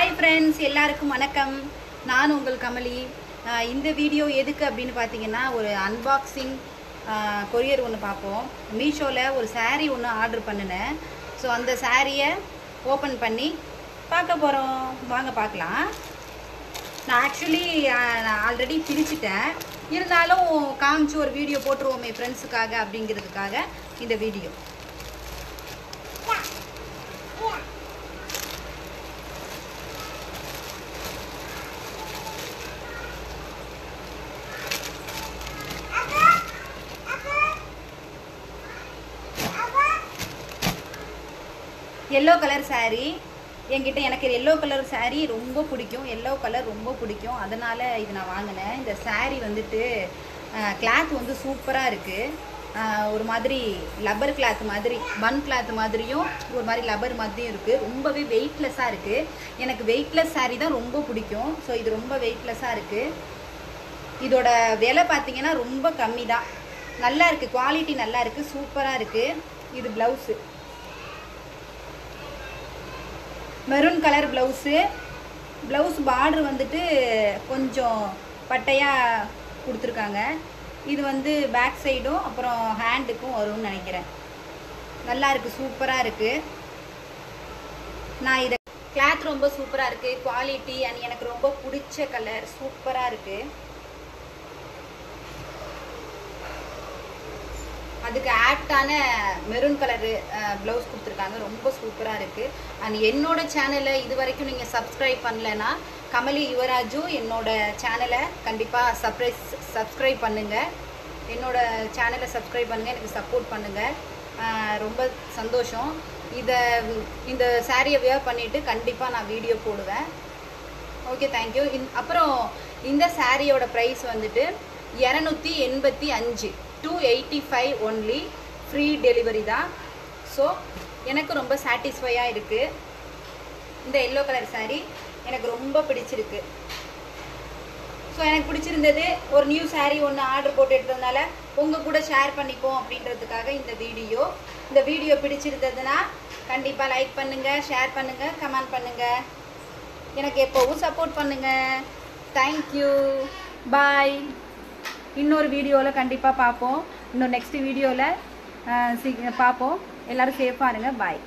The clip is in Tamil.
ஹாய் ஃப்ரெண்ட்ஸ், எல்லாருக்கும் வணக்கம். நான் உங்கள் கமலி. இந்த வீடியோ எதுக்கு அப்படின்னு பார்த்தீங்கன்னா, ஒரு அன்பாக்சிங் கொரியர் ஒன்று பார்ப்போம். மீஷோவில் ஒரு saree ஒன்று ஆர்டர் பண்ணினேன். ஸோ அந்த சாரியை ஓப்பன் பண்ணி பார்க்க போகிறோம். வாங்க பார்க்கலாம். நான் ஆக்சுவலி ஆல்ரெடி பிரிச்சுட்டேன். இருந்தாலும் காமிச்சு ஒரு வீடியோ போட்டுருவோமே ஃப்ரெண்ட்ஸுக்காக அப்படிங்கிறதுக்காக இந்த வீடியோ. எல்லோ கலர் saree என்கிட்ட. எனக்கு எல்லோ கலர் saree ரொம்ப பிடிக்கும். எல்லோ கலர் ரொம்ப பிடிக்கும். அதனால் இது நான் வாங்கினேன். இந்த saree வந்துட்டு கிளாத் வந்து சூப்பராக இருக்குது. ஒரு மாதிரி லப்பர் கிளாத் மாதிரி, பன் கிளாத் மாதிரியும் ஒரு மாதிரி லப்பர் மாதிரியும் இருக்குது. ரொம்பவே வெயிட்லெஸ்ஸாக இருக்குது. எனக்கு வெயிட்லெஸ் saree தான் ரொம்ப பிடிக்கும். ஸோ இது ரொம்ப வெயிட்லெஸ்ஸாக இருக்குது. இதோட விலை பார்த்தீங்கன்னா ரொம்ப கம்மி தான். நல்லா இருக்குது, குவாலிட்டி நல்லா இருக்குது, சூப்பராக இருக்குது. இது blouse, maroon colour blouse. Blouse border வந்துட்டு கொஞ்சம் பட்டையாக கொடுத்துருக்காங்க. இது வந்து பேக் சைடும் அப்புறம் ஹேண்டுக்கும் வரும்னு நினைக்கிறேன். நல்லா இருக்குது, சூப்பராக இருக்குது. நான் இதை கிளாத் ரொம்ப சூப்பராக இருக்குது, குவாலிட்டி அண்ட் எனக்கு ரொம்ப பிடிச்ச கலர், சூப்பராக இருக்குது. அதுக்கு ஆப்டான மெரூன் கலரு ப்ளவுஸ் கொடுத்துருக்காங்க. ரொம்ப சூப்பராக இருக்குது. அண்ட் என்னோட சேனலை இது வரைக்கும் நீங்கள் சப்ஸ்கிரைப் பண்ணலைன்னா கமலி யுவராஜு என்னோட சேனலை கண்டிப்பாக சப்ஸ்கிரைப் பண்ணுங்கள். என்னோட சேனலை சப்ஸ்கிரைப் பண்ணுங்கள், எனக்கு சப்போர்ட் பண்ணுங்கள். ரொம்ப சந்தோஷம். இந்த சாரியை வியர் பண்ணிவிட்டு கண்டிப்பாக நான் வீடியோ போடுவேன். Okay, thank you. அப்புறம் இந்த சாரியோட ப்ரைஸ் வந்துட்டு 285, 285 ஒன்லி. ஃப்ரீ டெலிவரி தான். ஸோ எனக்கு ரொம்ப சாட்டிஸ்ஃபையாக இருக்குது. இந்த எல்லோ கலர் saree எனக்கு ரொம்ப பிடிச்சிருக்கு. ஸோ எனக்கு பிடிச்சிருந்தது. ஒரு நியூ saree ஒன்று ஆர்டர் போட்டு எடுத்ததுனால உங்கள் கூட ஷேர் பண்ணிப்போம் அப்படின்றதுக்காக இந்த வீடியோ பிடிச்சிருந்ததுன்னா கண்டிப்பாக லைக் பண்ணுங்கள், ஷேர் பண்ணுங்கள், கமெண்ட் பண்ணுங்கள். எனக்கு எப்போவும் சப்போர்ட் பண்ணுங்கள். தேங்க்யூ, பாய். இன்னொரு வீடியோவில் கண்டிப்பாக பார்ப்போம். இன்னொரு நெக்ஸ்ட் வீடியோவில் பார்ப்போம். எல்லோரும் சேஃபாக இருங்க. பாய்.